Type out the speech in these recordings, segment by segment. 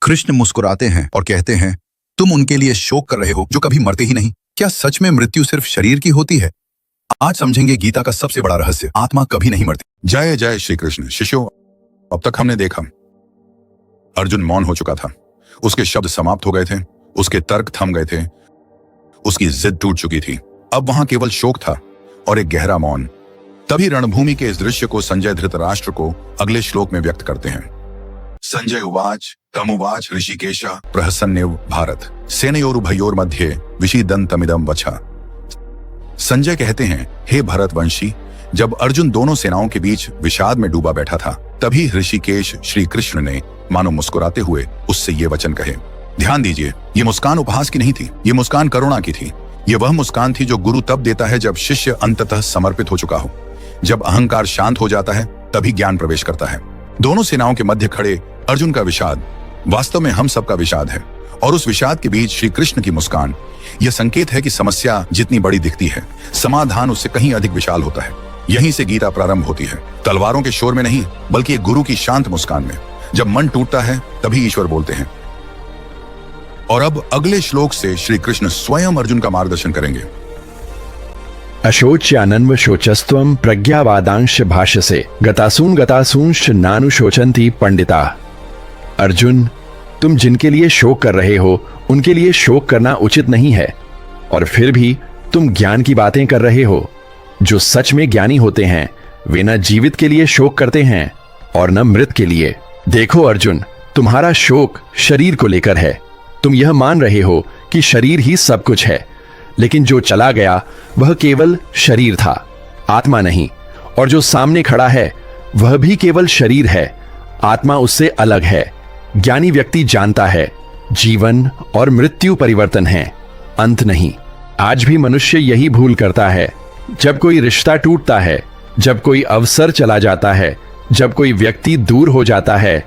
कृष्ण मुस्कुराते हैं और कहते हैं, तुम उनके लिए शोक कर रहे हो जो कभी मरते ही नहीं। क्या सच में मृत्यु सिर्फ शरीर की होती है? आज समझेंगे गीता का सबसे बड़ा रहस्य, आत्मा कभी नहीं मरती। जय जय श्री कृष्ण। शिष्यों, अब तक हमने देखा अर्जुन मौन हो चुका था, उसके शब्द समाप्त हो गए थे, उसके तर्क थम गए थे, उसकी जिद टूट चुकी थी। अब वहां केवल शोक था और एक गहरा मौन। तभी रणभूमि के इस दृश्य को संजय धृतराष्ट्र को अगले श्लोक में व्यक्त करते हैं। संजय उवाच तमुवाच ऋषिकेश प्रहसन्नेव भारत सेनयोरुभयोर मध्ये विषीदन्तमिदं वचा। संजय कहते हैं, हे भरतवंशी, जब अर्जुन दोनों सेनाओं के बीच विषाद में डूबा बैठा था, तभी ऋषिकेश श्री कृष्ण ने मानो मुस्कुराते हुए उससे ये वचन कहे। ध्यान दीजिए, ये मुस्कान उपहास की नहीं थी, ये मुस्कान करुणा की थी। ये वह मुस्कान थी जो गुरु तब देता है जब शिष्य अंततः समर्पित हो चुका हो। जब अहंकार शांत हो जाता है, तभी ज्ञान प्रवेश करता है। दोनों सेनाओं के मध्य खड़े अर्जुन का विषाद वास्तव में हम सबका विषाद है, और उस विषाद के बीच श्री कृष्ण की मुस्कान यह संकेत है कि समस्या जितनी बड़ी दिखती है, समाधान उससे कहीं अधिक विशाल होता है। यहीं से गीता प्रारंभ होती है, तलवारों के शोर में नहीं, बल्कि एक गुरु की शांत मुस्कान में। जब मन टूटता है, तभी ईश्वर बोलते हैं। और अब अगले श्लोक से श्री कृष्ण स्वयं अर्जुन का मार्गदर्शन करेंगे। अशोच्यानन्व शोचस्त्वं प्रज्ञावादांश भाष्यसे गतासून गतासूंश्च नानुशोचन्ति पंडिता। अर्जुन, तुम जिनके लिए शोक कर रहे हो उनके लिए शोक करना उचित नहीं है, और फिर भी तुम ज्ञान की बातें कर रहे हो। जो सच में ज्ञानी होते हैं वे न जीवित के लिए शोक करते हैं और न मृत के लिए। देखो अर्जुन, तुम्हारा शोक शरीर को लेकर है। तुम यह मान रहे हो कि शरीर ही सब कुछ है, लेकिन जो चला गया वह केवल शरीर था, आत्मा नहीं। और जो सामने खड़ा है वह भी केवल शरीर है, आत्मा उससे अलग है। ज्ञानी व्यक्ति जानता है जीवन और मृत्यु परिवर्तन है, अंत नहीं। आज भी मनुष्य यही भूल करता है। जब कोई रिश्ता टूटता है, जब कोई अवसर चला जाता है, जब कोई व्यक्ति दूर हो जाता है,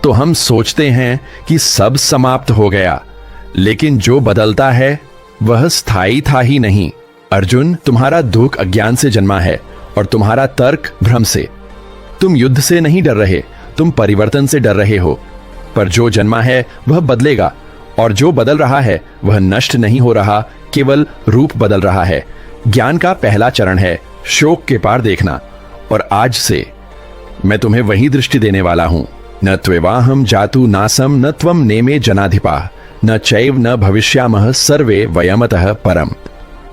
तो हम सोचते हैं कि सब समाप्त हो गया, लेकिन जो बदलता है वह स्थायी था ही नहीं। अर्जुन, तुम्हारा दुख अज्ञान से जन्मा है और तुम्हारा तर्क भ्रम से। तुम युद्ध से नहीं डर रहे, तुम परिवर्तन से डर रहे हो। पर जो जन्मा है वह बदलेगा, और जो बदल रहा है वह नष्ट नहीं हो रहा, केवल रूप बदल रहा है। ज्ञान का पहला चरण है शोक के पार देखना, और आज से मैं तुम्हें वही दृष्टि देने वाला हूं। न त्वेवाहम जातु नासम न त्वम नेमे जनाधिपा न चैव न भविष्यामः सर्वे वयमतः परम।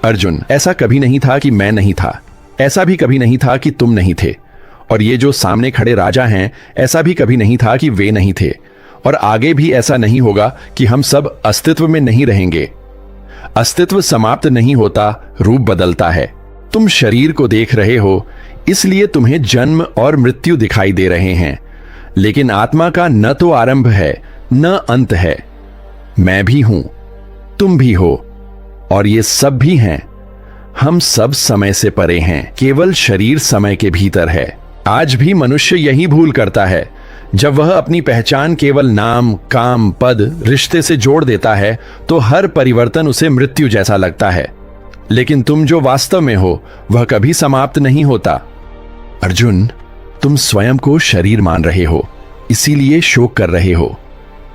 अर्जुन, ऐसा कभी नहीं था कि मैं नहीं था, ऐसा भी कभी नहीं था कि तुम नहीं थे, और ये जो सामने खड़े राजा हैं ऐसा भी कभी नहीं था कि वे नहीं थे, और आगे भी ऐसा नहीं होगा कि हम सब अस्तित्व में नहीं रहेंगे। अस्तित्व समाप्त नहीं होता, रूप बदलता है। तुम शरीर को देख रहे हो, इसलिए तुम्हें जन्म और मृत्यु दिखाई दे रहे हैं, लेकिन आत्मा का न तो आरंभ है न अंत है। मैं भी हूं, तुम भी हो, और ये सब भी हैं। हम सब समय से परे हैं, केवल शरीर समय के भीतर है। आज भी मनुष्य यही भूल करता है। जब वह अपनी पहचान केवल नाम, काम, पद, रिश्ते से जोड़ देता है तो हर परिवर्तन उसे मृत्यु जैसा लगता है। लेकिन तुम जो वास्तव में हो वह कभी समाप्त नहीं होता। अर्जुन, तुम स्वयं को शरीर मान रहे हो, इसीलिए शोक कर रहे हो।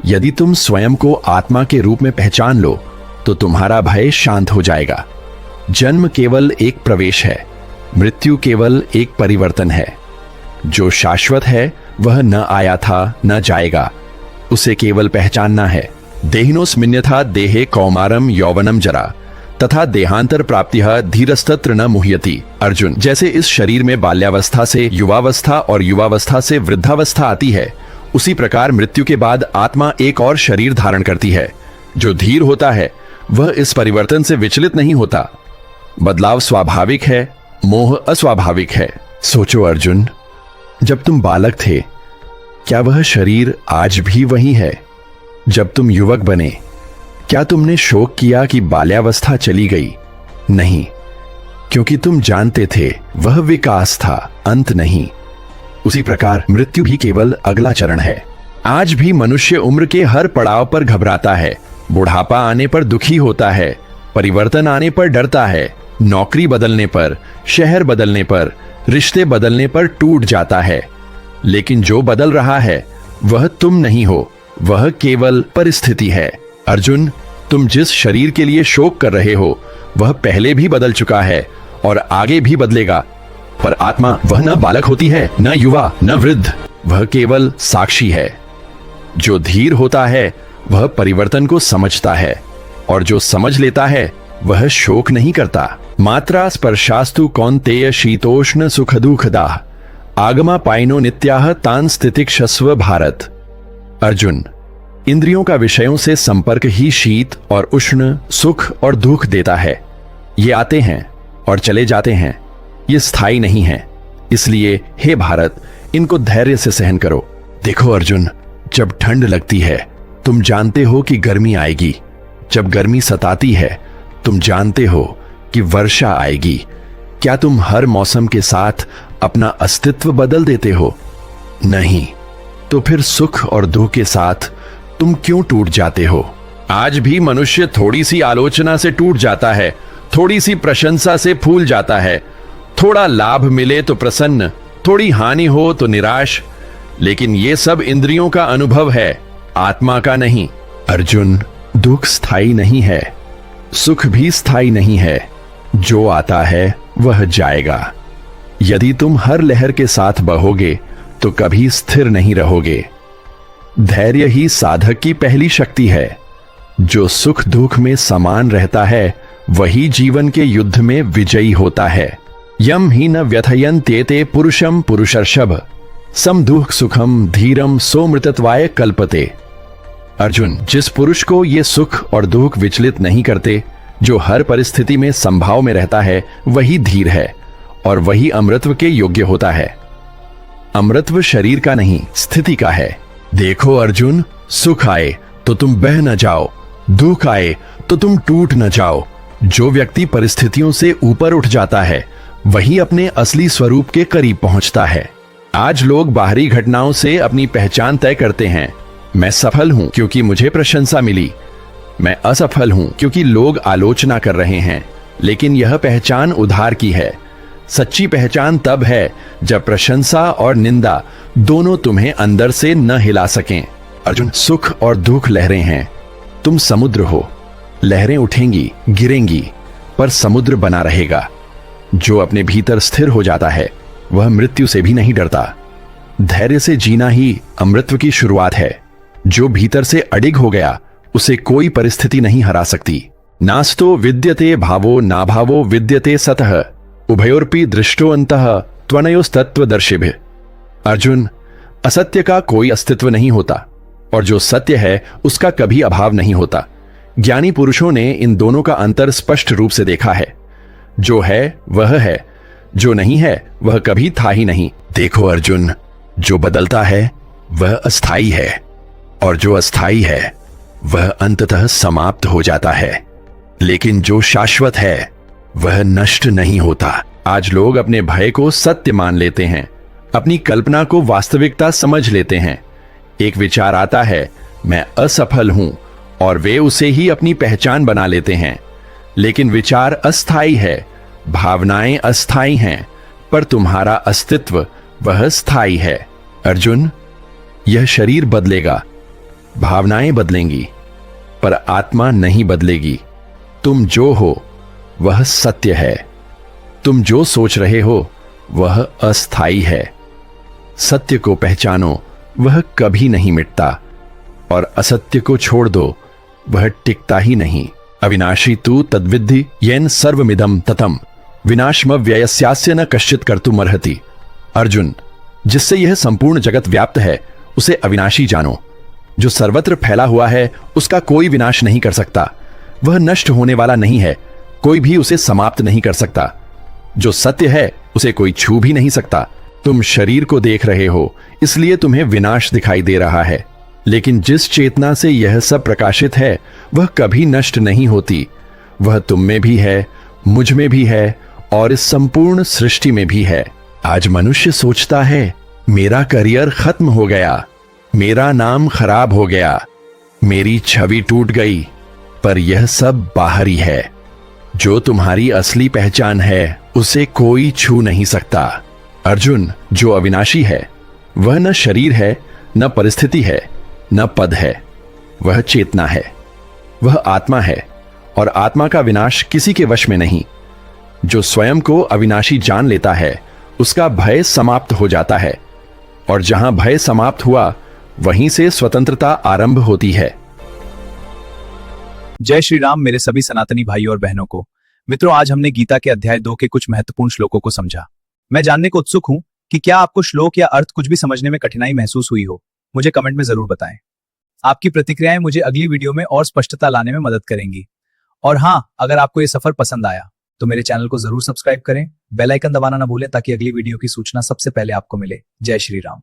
यदि तुम स्वयं को आत्मा के रूप में पहचान लो तो तुम्हारा भय शांत हो जाएगा। जन्म केवल एक प्रवेश है, मृत्यु केवल एक परिवर्तन है। जो शाश्वत है वह न आया था न जाएगा, उसे केवल पहचानना है। देहिनोस्मिन्यथा देहे कौमारम यौवनम जरा तथा देहांतर प्राप्तिः धीरस्तत्र न मुह्यति। अर्जुन, जैसे इस शरीर में बाल्यावस्था से युवावस्था और युवावस्था से वृद्धावस्था आती है, उसी प्रकार मृत्यु के बाद आत्मा एक और शरीर धारण करती है। जो धीर होता है वह इस परिवर्तन से विचलित नहीं होता। बदलाव स्वाभाविक है, मोह अस्वाभाविक है। सोचो अर्जुन, जब तुम बालक थे क्या वह शरीर आज भी वही है? जब तुम युवक बने क्या तुमने शोक किया कि बाल्यावस्था चली गई? नहीं, क्योंकि तुम जानते थे वह विकास था, अंत नहीं। उसी प्रकार मृत्यु भी केवल अगला चरण है। आज भी मनुष्य उम्र के हर पड़ाव पर घबराता है। बुढ़ापा आने पर दुखी होता है, परिवर्तन आने पर डरता है, नौकरी बदलने पर, शहर बदलने पर, रिश्ते बदलने पर टूट जाता है। लेकिन जो बदल रहा है वह तुम नहीं हो, वह केवल परिस्थिति है। अर्जुन, तुम जिस शरीर के लिए शोक कर रहे हो वह पहले भी बदल चुका है और आगे भी बदलेगा। पर आत्मा वह न बालक होती है, न युवा, न वृद्ध, वह केवल साक्षी है। जो धीर होता है वह परिवर्तन को समझता है, और जो समझ लेता है वह शोक नहीं करता। मात्रा स्पर्शास्तु कौन्तेय शीतोष्ण सुख दुखदाः आगमा पाइनो नित्याः तान् स्थितिक्षस्व भारत। अर्जुन, इंद्रियों का विषयों से संपर्क ही शीत और उष्ण, सुख और दुख देता है। ये आते हैं और चले जाते हैं, ये स्थायी नहीं है। इसलिए हे भारत, इनको धैर्य से सहन करो। देखो अर्जुन, जब ठंड लगती है तुम जानते हो कि गर्मी आएगी। जब गर्मी सताती है तुम जानते हो कि वर्षा आएगी। क्या तुम हर मौसम के साथ अपना अस्तित्व बदल देते हो? नहीं। तो फिर सुख और दुख के साथ तुम क्यों टूट जाते हो? आज भी मनुष्य थोड़ी सी आलोचना से टूट जाता है, थोड़ी सी प्रशंसा से फूल जाता है, थोड़ा लाभ मिले तो प्रसन्न, थोड़ी हानि हो तो निराश। लेकिन ये सब इंद्रियों का अनुभव है, आत्मा का नहीं। अर्जुन, दुख स्थायी नहीं है, सुख भी स्थायी नहीं है। जो आता है वह जाएगा। यदि तुम हर लहर के साथ बहोगे तो कभी स्थिर नहीं रहोगे। धैर्य ही साधक की पहली शक्ति है। जो सुख दुख में समान रहता है वही जीवन के युद्ध में विजयी होता है। यम ही न व्यथयन्त्येते पुरुषम पुरुषर्षभ सम दुख सुखम धीरम सोमृतत्वाय कल्पते। अर्जुन, जिस पुरुष को ये सुख और दुख विचलित नहीं करते, जो हर परिस्थिति में संभाव में रहता है, वही धीर है और वही अमृतत्व के योग्य होता है। अमृतत्व शरीर का नहीं, स्थिति का है। देखो अर्जुन, सुख आए तो तुम बह न जाओ, दुख आए तो तुम टूट न जाओ। जो व्यक्ति परिस्थितियों से ऊपर उठ जाता है वही अपने असली स्वरूप के करीब पहुंचता है। आज लोग बाहरी घटनाओं से अपनी पहचान तय करते हैं। मैं सफल हूं क्योंकि मुझे प्रशंसा मिली, मैं असफल हूं क्योंकि लोग आलोचना कर रहे हैं। लेकिन यह पहचान उधार की है। सच्ची पहचान तब है जब प्रशंसा और निंदा दोनों तुम्हें अंदर से न हिला सकें। अर्जुन, सुख और दुख लहरें हैं, तुम समुद्र हो। लहरें उठेंगी, गिरेंगी, पर समुद्र बना रहेगा। जो अपने भीतर स्थिर हो जाता है वह मृत्यु से भी नहीं डरता। धैर्य से जीना ही अमृतत्व की शुरुआत है। जो भीतर से अडिग हो गया उसे कोई परिस्थिति नहीं हरा सकती। नास्तो विद्यते भावो नाभावो विद्यते सतः उभयोर्पि दृष्टो अंतः त्वनयोस्तत्वदर्शिभिः। अर्जुन, असत्य का कोई अस्तित्व नहीं होता और जो सत्य है उसका कभी अभाव नहीं होता। ज्ञानी पुरुषों ने इन दोनों का अंतर स्पष्ट रूप से देखा है। जो है वह है, जो नहीं है वह कभी था ही नहीं। देखो अर्जुन, जो बदलता है वह अस्थाई है और जो अस्थाई है वह अंततः समाप्त हो जाता है। लेकिन जो शाश्वत है वह नष्ट नहीं होता। आज लोग अपने भय को सत्य मान लेते हैं, अपनी कल्पना को वास्तविकता समझ लेते हैं। एक विचार आता है, मैं असफल हूं, और वे उसे ही अपनी पहचान बना लेते हैं। लेकिन विचार अस्थाई है, भावनाएं अस्थाई हैं, पर तुम्हारा अस्तित्व वह स्थायी है। अर्जुन, यह शरीर बदलेगा, भावनाएं बदलेंगी, पर आत्मा नहीं बदलेगी। तुम जो हो वह सत्य है। तुम जो सोच रहे हो वह अस्थाई है। सत्य को पहचानो, वह कभी नहीं मिटता, और असत्य को छोड़ दो, वह टिकता ही नहीं। अविनाशी तू तद्विद्धि येन सर्वमिदं ततम विनाशमव्ययस्यास्य न कश्चित् कर्तुमर्हति। अर्जुन, जिससे यह संपूर्ण जगत व्याप्त है उसे अविनाशी जानो। जो सर्वत्र फैला हुआ है उसका कोई विनाश नहीं कर सकता। वह नष्ट होने वाला नहीं है, कोई भी उसे समाप्त नहीं कर सकता। जो सत्य है उसे कोई छू भी नहीं सकता। तुम शरीर को देख रहे हो इसलिए तुम्हें विनाश दिखाई दे रहा है, लेकिन जिस चेतना से यह सब प्रकाशित है वह कभी नष्ट नहीं होती। वह तुम में भी है, मुझ में भी है, और इस संपूर्ण सृष्टि में भी है। आज मनुष्य सोचता है, मेरा करियर खत्म हो गया, मेरा नाम खराब हो गया, मेरी छवि टूट गई, पर यह सब बाहरी है। जो तुम्हारी असली पहचान है उसे कोई छू नहीं सकता। अर्जुन, जो अविनाशी है वह न शरीर है, न परिस्थिति है, न पद है, वह चेतना है, वह आत्मा है, और आत्मा का विनाश किसी के वश में नहीं। जो स्वयं को अविनाशी जान लेता है उसका भय समाप्त हो जाता है, और जहां भय समाप्त हुआ वहीं से स्वतंत्रता आरंभ होती है। जय श्री राम मेरे सभी सनातनी भाइयों और बहनों को। मित्रों, आज हमने गीता के अध्याय 2 के कुछ महत्वपूर्ण श्लोकों को समझा। मैं जानने को उत्सुक हूं कि क्या आपको श्लोक या अर्थ कुछ भी समझने में कठिनाई महसूस हुई हो। मुझे कमेंट में जरूर बताएं। आपकी प्रतिक्रियाएं मुझे अगली वीडियो में और स्पष्टता लाने में मदद करेंगी। और हाँ, अगर आपको ये सफर पसंद आया तो मेरे चैनल को जरूर सब्सक्राइब करें, बेल आइकन दबाना ना भूलें ताकि अगली वीडियो की सूचना सबसे पहले आपको मिले। जय श्री राम।